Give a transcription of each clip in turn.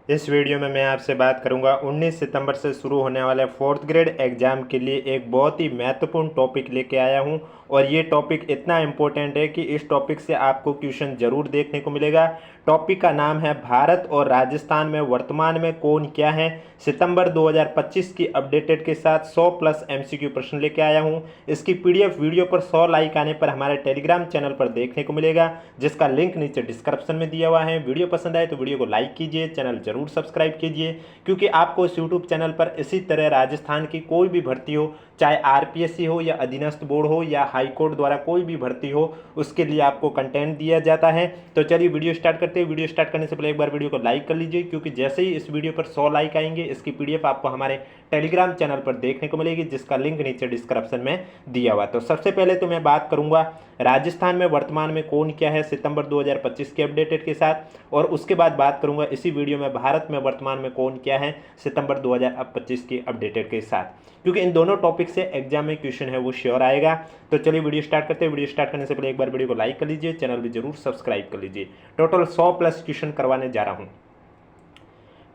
इस वीडियो में मैं आपसे बात करूंगा 19 सितंबर से शुरू होने वाले 4th ग्रेड एग्ज़ाम के लिए एक बहुत ही महत्वपूर्ण टॉपिक लेके आया हूं और ये टॉपिक इतना इम्पोर्टेंट है कि इस टॉपिक से आपको क्वेश्चन ज़रूर देखने को मिलेगा। टॉपिक का नाम है भारत और राजस्थान में वर्तमान में कौन क्या है। सितंबर 2025 की अपडेटेड के साथ 100 प्लस MCQ प्रश्न लेके आया हूँ। इसकी PDF वीडियो पर 100 लाइक आने पर हमारे टेलीग्राम चैनल पर देखने को मिलेगा, जिसका लिंक नीचे डिस्क्रिप्शन में दिया हुआ है। वीडियो पसंद आए तो वीडियो को लाइक कीजिए, चैनल जरूर सब्सक्राइब कीजिए, क्योंकि आपको इस यूट्यूब चैनल पर इसी तरह राजस्थान की कोई भी भर्ती हो, चाहे RPSC हो या अधीनस्थ बोर्ड हो या हाई कोर्ट द्वारा कोई भी भर्ती हो, उसके लिए आपको कंटेंट दिया जाता है। तो चलिए वीडियो स्टार्ट करते हैं। वीडियो स्टार्ट करने से पहले एक बार वीडियो को लाइक कर लीजिए, क्योंकि जैसे ही इस वीडियो पर 100 लाइक आएंगे इसकी PDF आपको हमारे टेलीग्राम चैनल पर देखने को मिलेगी, जिसका लिंक नीचे डिस्क्रिप्शन में दिया हुआ। तो सबसे पहले तो मैं बात करूंगा राजस्थान में वर्तमान में कौन क्या है सितंबर 2025 के अपडेटेड के साथ, और उसके बाद बात करूंगा इसी वीडियो में भारत में वर्तमान में कौन क्या है सितंबर 2025 के अपडेटेड के साथ, क्योंकि इन दोनों टॉपिक से एग्जाम में क्वेश्चन है वो श्योर आएगा। तो चलिए वीडियो स्टार्ट करते हैं। वीडियो स्टार्ट करने से पहले एक बार वीडियो को लाइक कर लीजिए, चैनल भी जरूर सब्सक्राइब कर लीजिए। टोटल 100 प्लस क्वेश्चन करवाने जा रहा हूं।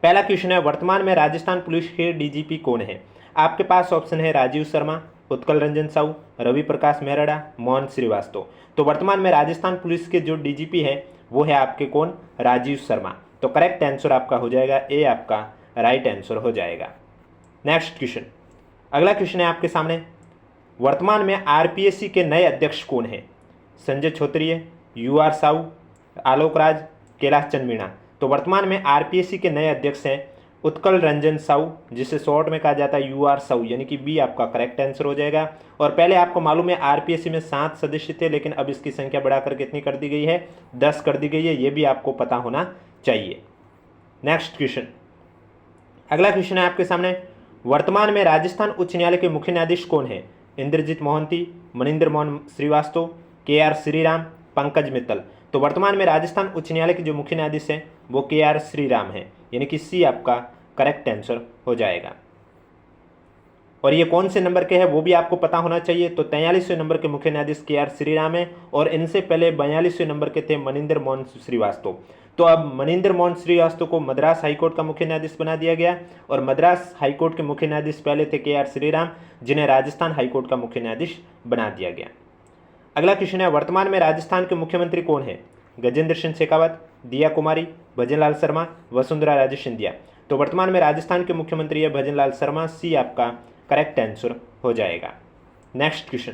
पहला क्वेश्चन है, वर्तमान में राजस्थान पुलिस के DGP कौन है। आपके पास ऑप्शन है राजीव शर्मा, उत्कल रंजन साहू, रवि प्रकाश मेहरा, मोहन श्रीवास्तव। तो वर्तमान में राजस्थान पुलिस के जो DGP है वो है आपके कौन, राजीव शर्मा। तो करेक्ट आंसर आपका हो जाएगा ए, आपका राइट आंसर हो जाएगा। नेक्स्ट क्वेश्चन, अगला क्वेश्चन है आपके सामने, वर्तमान में RPSC के नए अध्यक्ष कौन है। संजय छोत्रिय, UR साहू, आलोक राज, कैलाश चंद मीणा। तो वर्तमान में RPSC के नए अध्यक्ष हैं उत्कल रंजन साहू, जिसे शॉर्ट में कहा जाता है UR साहू, यानी कि बी आपका करेक्ट आंसर हो जाएगा। और पहले आपको मालूम है RPSC में 7 सदस्य थे, लेकिन अब इसकी संख्या बढ़ाकर कितनी कर दी गई है, 10 कर दी गई है। ये भी आपको पता होना चाहिए। नेक्स्ट क्वेश्चन, अगला क्वेश्चन है आपके सामने, वर्तमान में राजस्थान उच्च न्यायालय के मुख्य न्यायाधीश कौन है। इंद्रजीत मोहंती, मनिंदर मोहन श्रीवास्तव, KR श्रीराम, पंकज मित्तल। तो वर्तमान में राजस्थान उच्च न्यायालय के जो मुख्य न्यायाधीश हैं वो KR श्रीराम है, यानी कि सी आपका करेक्ट आंसर हो जाएगा। और ये कौन से नंबर के हैं वो भी आपको पता होना चाहिए। तो 43वें नंबर के मुख्य न्यायाधीश KR श्रीराम है, और इनसे पहले 42वें नंबर के थे मनिंदर मोहन श्रीवास्तव। तो अब मनिंदर मोहन श्रीवास्तव को मद्रास हाईकोर्ट का मुख्य न्यायाधीश बना दिया गया, और मद्रास हाईकोर्ट के मुख्य न्यायाधीश पहले थे KR श्रीराम, जिन्हें राजस्थान हाईकोर्ट का मुख्य न्यायाधीश बना दिया गया। अगला क्वेश्चन है, वर्तमान में राजस्थान के मुख्यमंत्री कौन है। गजेंद्र सिंह शेखावत, दिया कुमारी, भजनलाल शर्मा, वसुंधरा राजे सिंधिया। तो वर्तमान में राजस्थान के मुख्यमंत्री है भजनलाल शर्मा, सी आपका करेक्ट आंसर हो जाएगा। नेक्स्ट क्वेश्चन,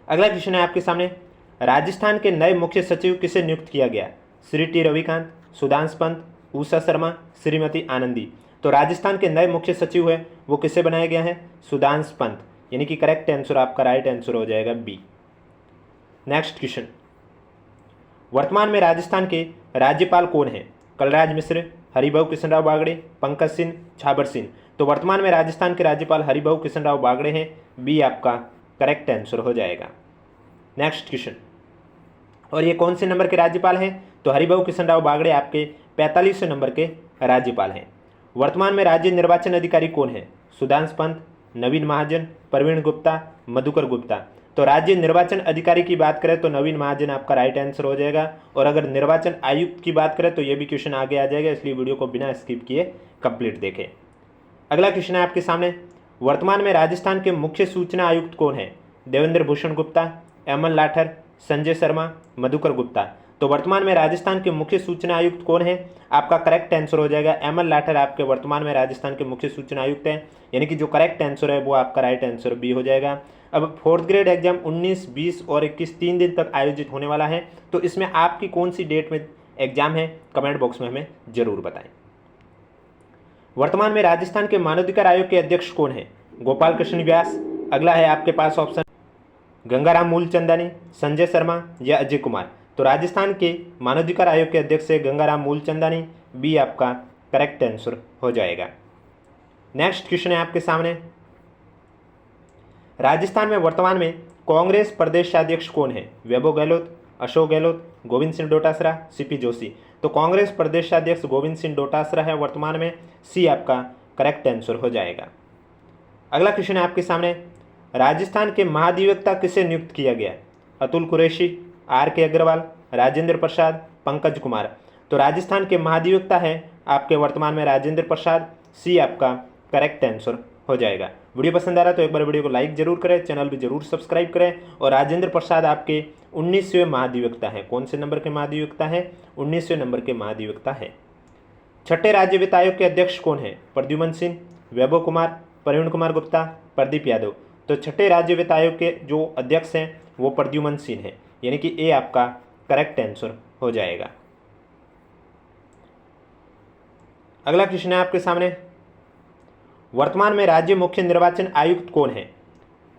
अगला क्वेश्चन है आपके सामने, राजस्थान के नए मुख्य सचिव किसे नियुक्त किया गया। श्री T रविकांत, सुधांश पंत, उषा शर्मा, श्रीमती आनंदी। तो राजस्थान के नए मुख्य सचिव है वो किसे बनाया गया है, सुधांश पंत, यानी कि करेक्ट आंसर आपका राइट आंसर हो जाएगा बी। नेक्स्ट क्वेश्चन, वर्तमान में राजस्थान के राज्यपाल कौन है। कलराज मिश्र, हरिभाऊ कृष्णराव बागड़े, पंकज सिंह, छाबर सिंह। तो वर्तमान में राजस्थान के राज्यपाल हरिभाऊ कृष्णराव बागड़े हैं, बी आपका करेक्ट आंसर हो जाएगा। नेक्स्ट क्वेश्चन, और ये कौन से नंबर के राज्यपाल हैं। तो हरिभाऊ कृष्णराव बागड़े आपके 45वें नंबर के राज्यपाल हैं। वर्तमान में राज्य निर्वाचन अधिकारी कौन है। सुधांश पंत, नवीन महाजन, प्रवीण गुप्ता, मधुकर गुप्ता। तो राज्य निर्वाचन अधिकारी की बात करें तो नवीन महाजन आपका राइट आंसर हो जाएगा, और अगर निर्वाचन आयुक्त की बात करें तो ये भी क्वेश्चन आगे आ जाएगा, इसलिए वीडियो को बिना स्किप किए कंप्लीट देखें। अगला क्वेश्चन है आपके सामने, वर्तमान में राजस्थान के मुख्य सूचना आयुक्त कौन है। देवेंद्र भूषण गुप्ता, एमएन लाठर, संजय शर्मा, मधुकर गुप्ता। तो वर्तमान में राजस्थान के मुख्य सूचना आयुक्त कौन है, आपका करेक्ट आंसर हो जाएगा एमएन लाठर आपके वर्तमान में राजस्थान के मुख्य सूचना आयुक्त हैं, यानी कि जो करेक्ट आंसर है वो आपका राइट आंसर बी हो जाएगा। अब 4th ग्रेड एग्जाम 19, 20 और 21 3 दिन तक आयोजित होने वाला है, तो इसमें आपकी कौन सी डेट में एग्जाम है कमेंट बॉक्स में हमें जरूर बताएं। वर्तमान में राजस्थान के मानवाधिकार आयोग के अध्यक्ष कौन है। गोपाल कृष्ण व्यास। अगला है आपके पास ऑप्शन गंगाराम मूलचंदानी, संजय शर्मा या अजय कुमार। तो राजस्थान के मानवाधिकार आयोग के अध्यक्ष है गंगाराम मूलचंदानी, बी आपका करेक्ट आंसर हो जाएगा। नेक्स्ट क्वेश्चन है आपके सामने, राजस्थान में वर्तमान में कांग्रेस प्रदेशाध्यक्ष कौन है। वैभव गहलोत, अशोक गहलोत, गोविंद सिंह डोटासरा, CP जोशी। तो कांग्रेस प्रदेशाध्यक्ष गोविंद सिंह डोटासरा है वर्तमान में, सी आपका करेक्ट आंसर हो जाएगा। अगला क्वेश्चन है आपके सामने, राजस्थान के महाधिवक्ता किसे नियुक्त किया गया। अतुल कुरैशी, RK अग्रवाल, राजेंद्र प्रसाद, पंकज कुमार। तो राजस्थान के महाधिवक्ता है आपके वर्तमान में राजेंद्र प्रसाद, सी आपका करेक्ट आंसर हो जाएगा। वीडियो पसंद आ रहा है तो एक बार वीडियो को लाइक जरूर करें, चैनल भी जरूर सब्सक्राइब करें। और राजेंद्र प्रसाद आपके 19वें महाधिवक्ता हैं। कौन से नंबर के महाधिवक्ता हैं? 19वें नंबर के महाधिवक्ता हैं। छठे राज्य वित्त आयोग के अध्यक्ष कौन है? प्रद्युमन सिंह, वैभव कुमार, प्रवीण कुमार गुप्ता, प्रदीप यादव। तो छठे राज्य वित्त आयोग के जो अध्यक्ष हैं वो प्रद्युमन सिंह है, यानी कि ए आपका करेक्ट आंसर हो जाएगा। अगला क्वेश्चन है आपके सामने, वर्तमान में राज्य मुख्य निर्वाचन आयुक्त कौन है?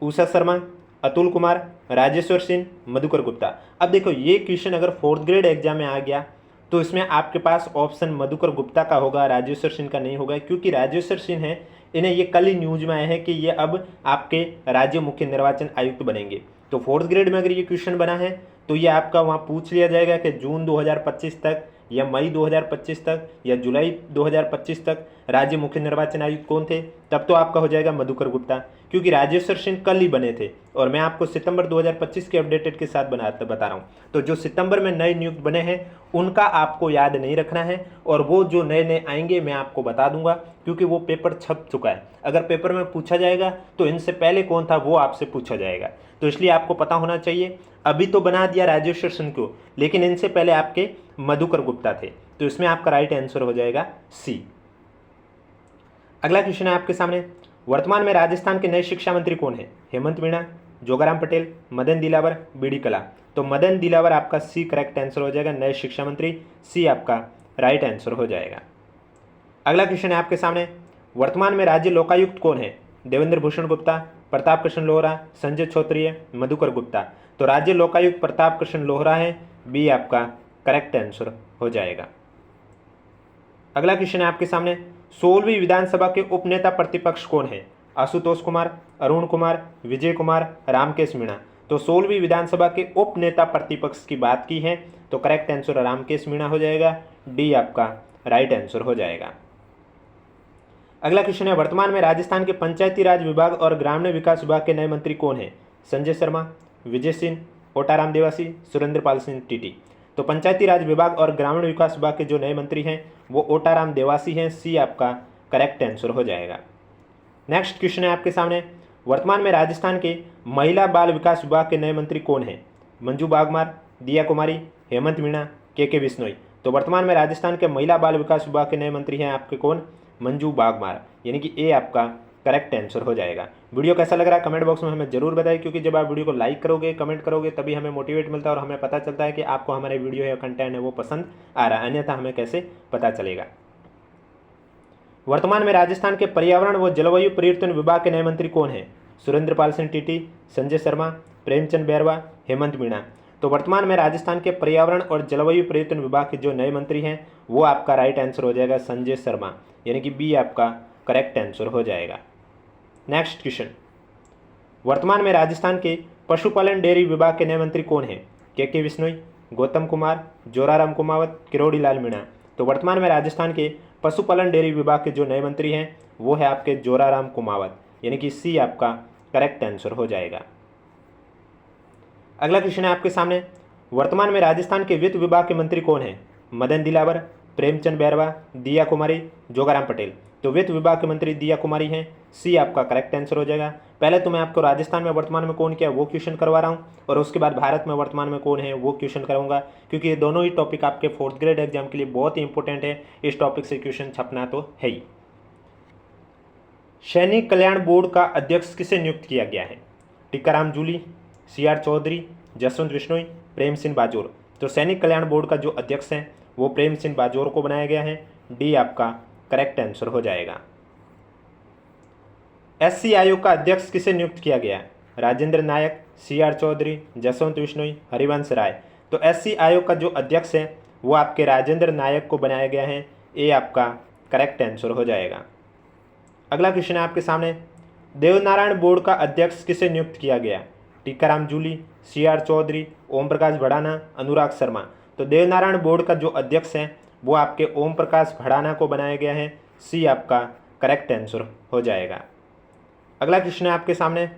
उषा शर्मा, अतुल कुमार, राजेश्वर सिंह, मधुकर गुप्ता। अब देखो ये क्वेश्चन अगर 4th ग्रेड एग्जाम में आ गया तो इसमें आपके पास ऑप्शन मधुकर गुप्ता का होगा, राजेश्वर सिंह का नहीं होगा, क्योंकि राजेश्वर सिंह है, इन्हें ये कल ही न्यूज में आया है कि ये अब आपके राज्य मुख्य निर्वाचन आयुक्त बनेंगे। तो 4th ग्रेड में अगर ये क्वेश्चन बना है तो ये आपका वहाँ पूछ लिया जाएगा कि जून 2025 तक या मई 2025 तक या जुलाई 2025 तक राज्य मुख्य निर्वाचन आयुक्त कौन थे, तब तो आपका हो जाएगा मधुकर गुप्ता, क्योंकि राजेश्वर सिंह कल ही बने थे और मैं आपको सितंबर 2025 के अपडेटेड के साथ बता रहा हूँ। तो जो सितंबर में नए नियुक्त बने हैं उनका आपको याद नहीं रखना है, और वो जो नए नए आएंगे मैं आपको बता दूंगा, क्योंकि वो पेपर छप चुका है। अगर पेपर में पूछा जाएगा तो इनसे पहले कौन था वो आपसे पूछा जाएगा, तो इसलिए आपको पता होना चाहिए। अभी तो बना दिया राजेश्वर सिंह को, लेकिन इनसे पहले आपके मधुकर गुप्ता थे, तो इसमें आपका राइट आंसर हो जाएगा सी। अगला क्वेश्चन है आपके सामने, वर्तमान में राजस्थान के नए शिक्षा मंत्री कौन है? हेमंत मीणा, जोगाराम पटेल, मदन दिलावर, बीडी कला। तो मदन दिलावर आपका सी करेक्ट आंसर हो जाएगा, नए शिक्षा मंत्री, सी आपका राइट आंसर हो जाएगा। अगला क्वेश्चन है आपके सामने, वर्तमान में राज्य लोकायुक्त कौन है? देवेंद्र भूषण गुप्ता, प्रताप कृष्ण लोहरा, संजय क्षत्रिय, मधुकर गुप्ता। तो राज्य लोकायुक्त प्रताप कृष्ण लोहरा है, बी आपका करेक्ट आंसर हो जाएगा। अगला क्वेश्चन है आपके सामने, 16वीं विधानसभा के उपनेता प्रतिपक्ष कौन है? आशुतोष कुमार, अरुण कुमार, विजय कुमार, रामकेश मीणा। तो 16वीं विधानसभा के उपनेता प्रतिपक्ष की बात की है तो करेक्ट आंसर रामकेश मीणा हो जाएगा, डी आपका राइट आंसर हो जाएगा। अगला क्वेश्चन है, वर्तमान में राजस्थान के पंचायती राज विभाग और ग्रामीण विकास विभाग के नए मंत्री कौन है? संजय शर्मा, विजय सिंह, ओटाराम देवासी, सुरेंद्र पाल सिंह टीटी। तो पंचायती राज विभाग और ग्रामीण विकास विभाग के जो नए मंत्री हैं वो ओटाराम देवासी हैं, सी आपका करेक्ट आंसर हो जाएगा। नेक्स्ट क्वेश्चन है आपके सामने, वर्तमान में राजस्थान के महिला बाल विकास विभाग के नए मंत्री कौन है? मंजू बागमार, दिया कुमारी, हेमंत मीणा, के बिश्नोई। तो वर्तमान में राजस्थान के महिला बाल विकास विभाग के नए मंत्री हैं आपके कौन? मंजू बागमार, यानी कि ए आपका करेक्ट आंसर हो जाएगा। वीडियो कैसा लग रहा है कमेंट बॉक्स में हमें जरूर बताइए, क्योंकि जब आप वीडियो को लाइक करोगे, कमेंट करोगे, तभी हमें मोटिवेट मिलता है और हमें पता चलता है कि आपको हमारे वीडियो या कंटेंट है वो पसंद आ रहा है, अन्यथा हमें कैसे पता चलेगा। वर्तमान में राजस्थान के पर्यावरण व जलवायु परिवर्तन विभाग के नए मंत्री कौन है? सुरेंद्र पाल सिंह टीटी, संजय शर्मा, प्रेमचंद बैरवा, हेमंत मीणा। तो वर्तमान में राजस्थान के पर्यावरण और जलवायु परिवर्तन विभाग के जो नए मंत्री हैं वो आपका राइट आंसर हो जाएगा संजय शर्मा, यानी कि बी आपका करेक्ट आंसर हो जाएगा। नेक्स्ट क्वेश्चन, वर्तमान में राजस्थान के पशुपालन डेयरी विभाग के नए मंत्री कौन है? के बिश्नोई, गौतम कुमार, जोराराम कुमावत, किरोड़ी लाल मीणा। तो वर्तमान में राजस्थान के पशुपालन डेयरी विभाग के जो नए मंत्री हैं वो है आपके जोराराम कुमावत, यानी कि सी आपका करेक्ट आंसर हो जाएगा। अगला क्वेश्चन है आपके सामने, वर्तमान में राजस्थान के वित्त विभाग के मंत्री कौन है? मदन दिलावर, प्रेमचंद बैरवा, दिया कुमारी, जोगाराम पटेल। तो वित्त विभाग के मंत्री दिया कुमारी हैं, सी आपका करेक्ट आंसर हो जाएगा। पहले तो मैं आपको राजस्थान में वर्तमान में कौन क्या है वो क्वेश्चन करवा रहा हूँ, और उसके बाद भारत में वर्तमान में कौन है वो क्वेश्चन कराऊंगा, क्योंकि ये दोनों ही टॉपिक आपके 4th ग्रेड एग्जाम के लिए बहुत ही इंपॉर्टेंट है। इस टॉपिक से क्वेश्चन छपना तो है ही। सैनिक कल्याण बोर्ड का अध्यक्ष किसे नियुक्त किया गया है? टीकाराम जूली, CR चौधरी, जसवंत बिश्नोई, प्रेम सिंह बाजोर। तो सैनिक कल्याण बोर्ड का जो अध्यक्ष है वो प्रेम सिंह बाजोर को बनाया गया है, डी आपका करेक्ट आंसर हो जाएगा। SC आयोग का अध्यक्ष किसे नियुक्त किया गया? राजेंद्र नायक, CR चौधरी, जसवंत बिश्नोई, हरिवंश राय। तो SC आयोग का जो अध्यक्ष है वो आपके राजेंद्र नायक को बनाया गया है, ए आपका करेक्ट आंसर हो जाएगा। अगला क्वेश्चन है आपके सामने, देवनारायण बोर्ड का अध्यक्ष किसे नियुक्त किया गया? टीकाराम जूली, CR चौधरी, ओम प्रकाश भड़ाना, अनुराग शर्मा। तो देवनारायण बोर्ड का जो अध्यक्ष है वो आपके ओम प्रकाश भड़ाना को बनाया गया है, सी आपका करेक्ट आंसर हो जाएगा। अगला क्वेश्चन है आपके सामने,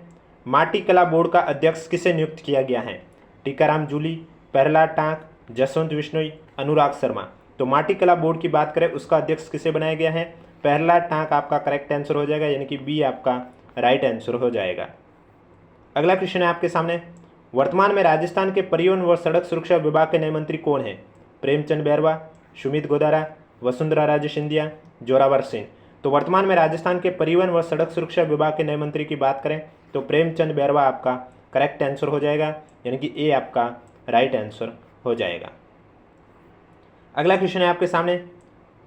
माटी कला बोर्ड का अध्यक्ष किसे नियुक्त किया गया है? टीकाराम जूली, प्रहलाद टांक, जसवंत बिश्नोई, अनुराग शर्मा। तो माटी कला बोर्ड की बात करें उसका अध्यक्ष किसे बनाया गया है, प्रहलाद टांक आपका करेक्ट आंसर हो जाएगा, यानी कि बी आपका राइट आंसर हो जाएगा। अगला क्वेश्चन है आपके सामने, वर्तमान में राजस्थान के परिवहन व सड़क सुरक्षा विभाग के नए मंत्री कौन है, प्रेमचंद बैरवा, सुमित गोदारा, वसुंधरा राजे सिंधिया, जोरावर सिंह। तो वर्तमान में राजस्थान के परिवहन व सड़क सुरक्षा विभाग के नए मंत्री की बात करें तो प्रेमचंद बैरवा आपका करेक्ट आंसर हो जाएगा, यानी कि ए आपका राइट आंसर हो जाएगा। अगला क्वेश्चन है आपके सामने,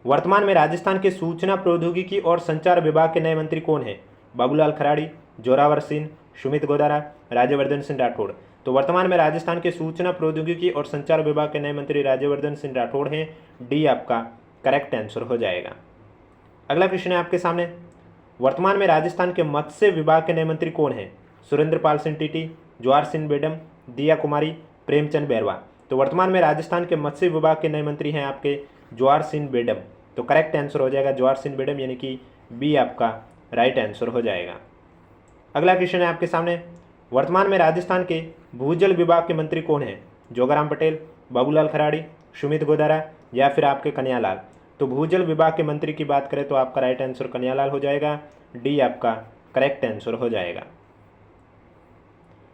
वर्तमान में राजस्थान के सूचना प्रौद्योगिकी और संचार विभाग के नए मंत्री कौन है, बाबूलाल खराड़ी, जोरावर सिंह, सुमित गोदारा, राज्यवर्धन सिंह राठौड़। तो वर्तमान में राजस्थान के सूचना प्रौद्योगिकी और संचार विभाग के नए मंत्री राज्यवर्धन सिंह राठौड़ हैं, डी आपका करेक्ट आंसर हो जाएगा। अगला क्वेश्चन है आपके सामने, वर्तमान में राजस्थान के मत्स्य विभाग के नए मंत्री कौन है, सुरेंद्र पाल सिंह टीटी, जवाहर सिंह बेडम, दिया कुमारी, प्रेमचंद बैरवा। तो वर्तमान में राजस्थान के मत्स्य विभाग के नए मंत्री हैं आपके जवाहर सिंह बेडम। तो करेक्ट आंसर हो जाएगा जवाहर सिंह बेडम, यानी कि बी आपका राइट आंसर हो जाएगा। अगला क्वेश्चन है आपके सामने, वर्तमान में राजस्थान के भूजल विभाग के मंत्री कौन है, जोगाराम पटेल, बाबूलाल खराड़ी, सुमित गोदारा या फिर आपके कन्हैयालाल। तो भूजल विभाग के मंत्री की बात करें तो आपका राइट आंसर कन्हैयालाल हो जाएगा, डी आपका करेक्ट आंसर हो जाएगा।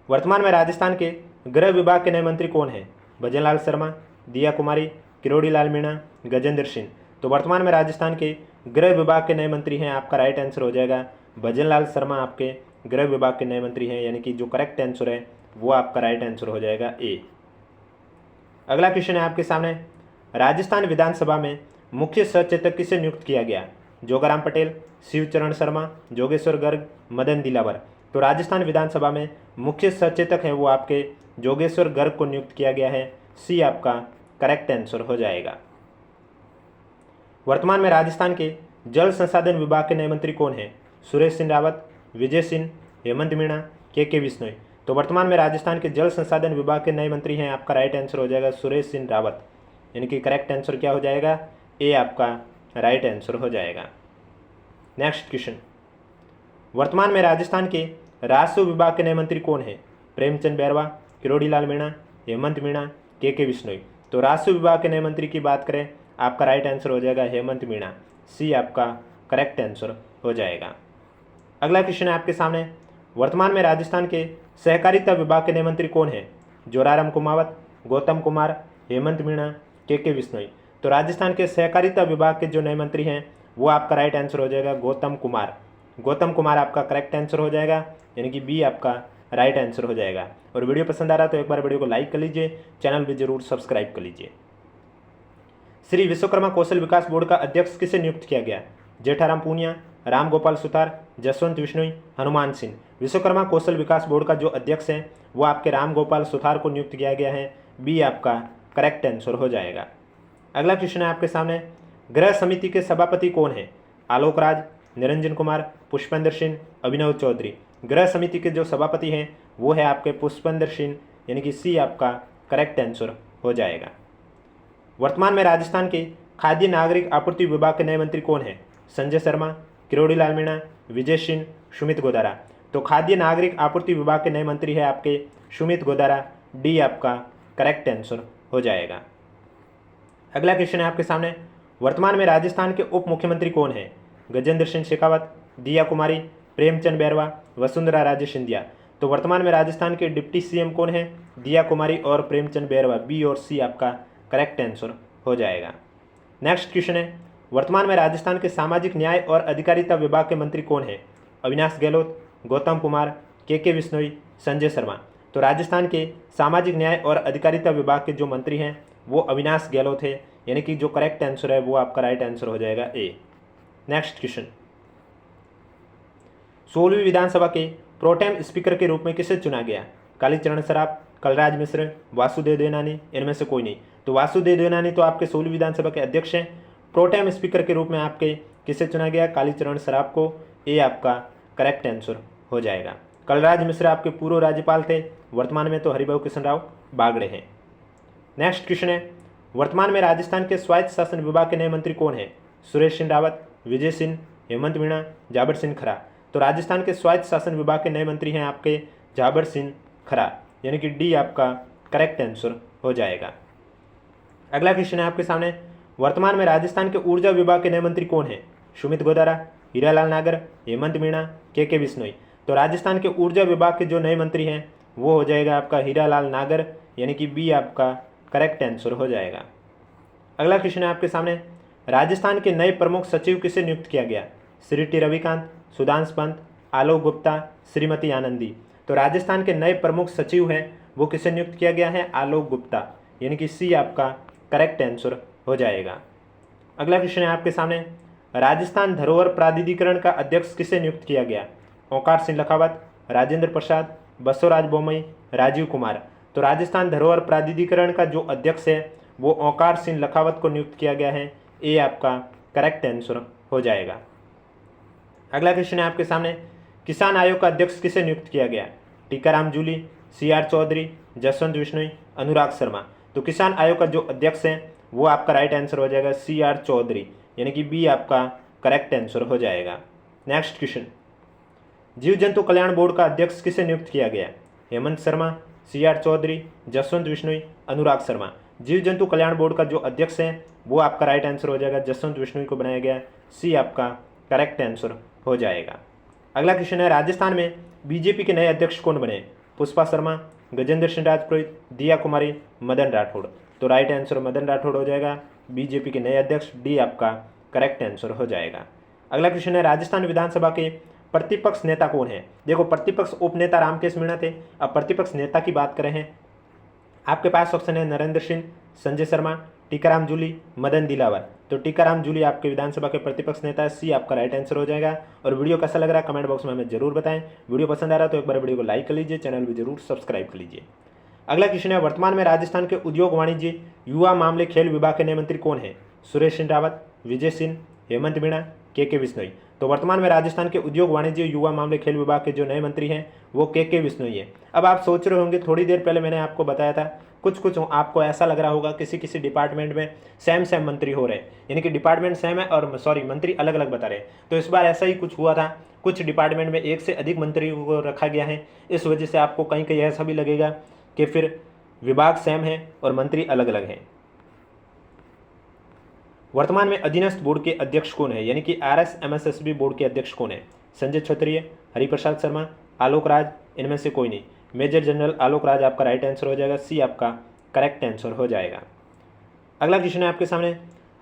वर्तमान में राजस्थान के गृह विभाग के नए मंत्री कौन है, भजनलाल शर्मा, दिया कुमारी, किरोड़ी लाल मीणा, गजेंद्र सिंह। तो वर्तमान में राजस्थान के गृह विभाग के नए मंत्री हैं, आपका राइट आंसर हो जाएगा भजनलाल शर्मा आपके गृह विभाग के नए मंत्री हैं, यानी कि जो करेक्ट आंसर है वो आपका राइट आंसर हो जाएगा ए। अगला क्वेश्चन है आपके सामने, राजस्थान विधानसभा में मुख्य सचेतक किसे नियुक्त किया गया, जोगाराम पटेल, शिवचरण शर्मा, जोगेश्वर गर्ग, मदन दिलावर। तो राजस्थान विधानसभा में मुख्य सचेतक हैं वो आपके जोगेश्वर गर्ग को नियुक्त किया गया है, सी आपका करेक्ट आंसर हो जाएगा। वर्तमान में राजस्थान के जल संसाधन विभाग के नए मंत्री कौन है, सुरेश सिंह रावत, विजय सिंह, हेमंत मीणा, के विश्नोई। तो वर्तमान में राजस्थान के जल संसाधन विभाग के नए मंत्री हैं, आपका राइट आंसर हो जाएगा सुरेश सिंह रावत, यानी कि करेक्ट आंसर क्या हो जाएगा, ए आपका राइट आंसर हो जाएगा। नेक्स्ट क्वेश्चन, वर्तमान में राजस्थान के राजस्व विभाग के नए मंत्री कौन है, प्रेमचंद बैरवा, किरोड़ी लाल मीणा, हेमंत मीणा, के विश्नोई। तो राजस्व विभाग के नए मंत्री की बात करें आपका राइट आंसर हो जाएगा हेमंत मीणा, सी आपका करेक्ट आंसर हो जाएगा। अगला क्वेश्चन है आपके सामने, वर्तमान में राजस्थान के सहकारिता विभाग के नए मंत्री कौन है, जोराराम कुमावत, गौतम कुमार, हेमंत मीणा, के विश्नोई। तो राजस्थान के सहकारिता विभाग के जो नए मंत्री हैं वो आपका राइट आंसर हो जाएगा गौतम कुमार। गौतम कुमार आपका करेक्ट आंसर हो जाएगा, यानी कि बी आपका राइट आंसर हो जाएगा। और वीडियो पसंद आ रहा तो एक बार वीडियो को लाइक कर लीजिए, चैनल भी जरूर सब्सक्राइब कर लीजिए। श्री विश्वकर्मा कौशल विकास बोर्ड का अध्यक्ष किसे नियुक्त किया गया, जेठाराम पूनिया, राम गोपाल सुतार, जसवंत विश्नोई, हनुमान सिंह। विश्वकर्मा कौशल विकास बोर्ड का जो अध्यक्ष है वो आपके राम गोपाल सुतार को नियुक्त किया गया है, बी आपका करेक्ट आंसर हो जाएगा। अगला क्वेश्चन है आपके सामने, गृह समिति के सभापति कौन है, आलोक राज, निरंजन कुमार, पुष्पेंद्र सिंह, अभिनव चौधरी। गृह समिति के जो सभापति हैं वो है आपके पुष्पेंद्र सिंह, यानी कि सी आपका करेक्ट आंसर हो जाएगा। वर्तमान में राजस्थान के खाद्य नागरिक आपूर्ति विभाग के नए मंत्री कौन है, संजय शर्मा, किरोड़ी लाल मीणा, विजय सिंह, सुमित गोदारा। तो खाद्य नागरिक आपूर्ति विभाग के नए मंत्री है आपके सुमित गोदारा, डी आपका करेक्ट आंसर हो जाएगा। अगला क्वेश्चन है आपके सामने, वर्तमान में राजस्थान के उप मुख्यमंत्री कौन है, गजेंद्र सिंह शेखावत, दिया कुमारी, प्रेमचंद बैरवा, वसुंधरा राजे सिंधिया। तो वर्तमान में राजस्थान के डिप्टी सीएम कौन है, दिया कुमारी और प्रेमचंद बैरवा, बी और सी आपका करेक्ट आंसर हो जाएगा। नेक्स्ट क्वेश्चन है, वर्तमान में राजस्थान के सामाजिक न्याय और अधिकारिता विभाग के मंत्री कौन है, अविनाश गहलोत, गौतम कुमार, के विश्नोई, संजय शर्मा। तो राजस्थान के सामाजिक न्याय और अधिकारिता विभाग के जो मंत्री हैं वो अविनाश गहलोत है, यानी कि जो करेक्ट आंसर है वो आपका राइट आंसर हो जाएगा ए। नेक्स्ट क्वेश्चन, 16वीं विधानसभा के प्रोटेम स्पीकर के रूप में किसे चुना गया, कालीचरण सराफ, कलराज मिश्र, वासुदेव देवनानी, इनमें से कोई नहीं। तो वासुदेव देवनानी तो आपके 16वीं विधानसभा के अध्यक्ष हैं। प्रोटेम स्पीकर के रूप में आपके किसे चुना गया, कालीचरण सराफ को, ए आपका करेक्ट आंसर हो जाएगा। कलराज मिश्र आपके पूर्व राज्यपाल थे, वर्तमान में तो हरिभाऊ कृष्ण राव बागड़े हैं। नेक्स्ट क्वेश्चन है, वर्तमान में राजस्थान के स्वायत्त शासन विभाग के नए मंत्री कौन है, सुरेश सिंह रावत, विजय सिंह, हेमंत मीणा, जाबर सिंह खरा। तो राजस्थान के स्वायत्त शासन विभाग के नए मंत्री हैं आपके जाबर सिंह खरा, यानी कि डी आपका करेक्ट आंसर हो जाएगा। अगला क्वेश्चन है आपके सामने, वर्तमान में राजस्थान के ऊर्जा विभाग के नए मंत्री कौन हैं? सुमित गोदारा, हीरालाल नागर, हेमंत मीणा, के बिश्नोई। तो राजस्थान के ऊर्जा विभाग के जो नए मंत्री हैं वो हो जाएगा आपका हीरालाल नागर, यानी कि बी आपका करेक्ट आंसर हो जाएगा। अगला क्वेश्चन है आपके सामने, राजस्थान के नए प्रमुख सचिव किसे नियुक्त किया गया? श्री टी रविकांत, सुधांश पंत, आलोक गुप्ता, श्रीमती आनंदी। तो राजस्थान के नए प्रमुख सचिव हैं वो किसे नियुक्त किया गया है? आलोक गुप्ता, यानी कि सी आपका करेक्ट आंसर हो जाएगा। अगला क्वेश्चन है आपके सामने, राजस्थान धरोहर प्राधिकरण का अध्यक्ष किसे नियुक्त किया गया? ओंकार सिंह लखावत, राजेंद्र प्रसाद, बसवराज बोमई, राजीव कुमार। तो राजस्थान धरोहर प्राधिकरण का जो अध्यक्ष है वो ओंकार सिंह लखावत को नियुक्त किया गया है। ये आपका करेक्ट आंसर हो जाएगा। अगला क्वेश्चन है आपके सामने, किसान आयोग का अध्यक्ष किसे नियुक्त किया गया? टीकाराम जूली, CR चौधरी, जसवंत बिश्नोई, अनुराग शर्मा। तो किसान आयोग का जो अध्यक्ष है वो आपका राइट आंसर हो जाएगा CR चौधरी, यानी कि बी आपका करेक्ट आंसर हो जाएगा। नेक्स्ट क्वेश्चन, जीव जंतु कल्याण बोर्ड का अध्यक्ष किसे नियुक्त किया गया? हेमंत शर्मा, CR चौधरी, जसवंत बिश्नोई, अनुराग शर्मा। जीव जंतु कल्याण बोर्ड का जो अध्यक्ष है वो आपका राइट आंसर हो जाएगा जसवंत बिश्नोई को बनाया गया, सी आपका करेक्ट आंसर हो जाएगा। अगला क्वेश्चन है, राजस्थान में बीजेपी के नए अध्यक्ष कौन बने? पुष्पा शर्मा, गजेंद्र सिंह राजपुरोहित, दिया कुमारी, मदन राठौड़। तो राइट आंसर मदन राठौड़ हो जाएगा, बीजेपी के नए अध्यक्ष, डी आपका करेक्ट आंसर हो जाएगा। अगला क्वेश्चन है, राजस्थान विधानसभा के प्रतिपक्ष नेता कौन है? देखो, प्रतिपक्ष उपनेता रामकेश मीणा थे। अब प्रतिपक्ष नेता की बात करें हैं, आपके पास ऑप्शन है नरेंद्र सिंह, संजय शर्मा, टीकाराम जूली, मदन दिलावर। तो टीकाराम जूली आपके विधानसभा के प्रतिपक्ष नेता है, सी आपका राइट आंसर हो जाएगा। और वीडियो कैसा लग रहा है कमेंट बॉक्स में हमें जरूर बताएं। वीडियो पसंद आ रहा है तो एक बार वीडियो को लाइक कर लीजिए, चैनल भी जरूर सब्सक्राइब कर लीजिए। अगला क्वेश्चन है, वर्तमान में राजस्थान के उद्योग वाणिज्य युवा मामले खेल विभाग के नए मंत्री कौन है? सुरेश सिंह रावत, विजय सिंह, हेमंत मीणा, के बिश्नोई। तो वर्तमान में राजस्थान के उद्योग वाणिज्य युवा मामले खेल विभाग के जो नए मंत्री हैं वो के बिश्नोई है। अब आप सोच रहे होंगे, थोड़ी देर पहले मैंने आपको बताया था, कुछ आपको ऐसा लग रहा होगा किसी डिपार्टमेंट में सेम मंत्री हो रहे हैं, यानी कि डिपार्टमेंट सेम है और मंत्री अलग अलग बता रहे हैं। तो इस बार ऐसा ही कुछ हुआ था, कुछ डिपार्टमेंट में एक से अधिक मंत्रियों को रखा गया है। इस वजह से आपको कहीं कहीं ऐसा भी लगेगा कि फिर विभाग सेम है और मंत्री अलग अलग हैं। वर्तमान में अधीनस्थ बोर्ड के अध्यक्ष कौन है, यानी कि RSMSSB बोर्ड के अध्यक्ष कौन है? संजय क्षत्रिय, हरिप्रसाद शर्मा, आलोक राज, इनमें से कोई नहीं। मेजर जनरल आलोक राज आपका राइट आंसर हो जाएगा, सी आपका करेक्ट आंसर हो जाएगा। अगला क्वेश्चन है आपके सामने,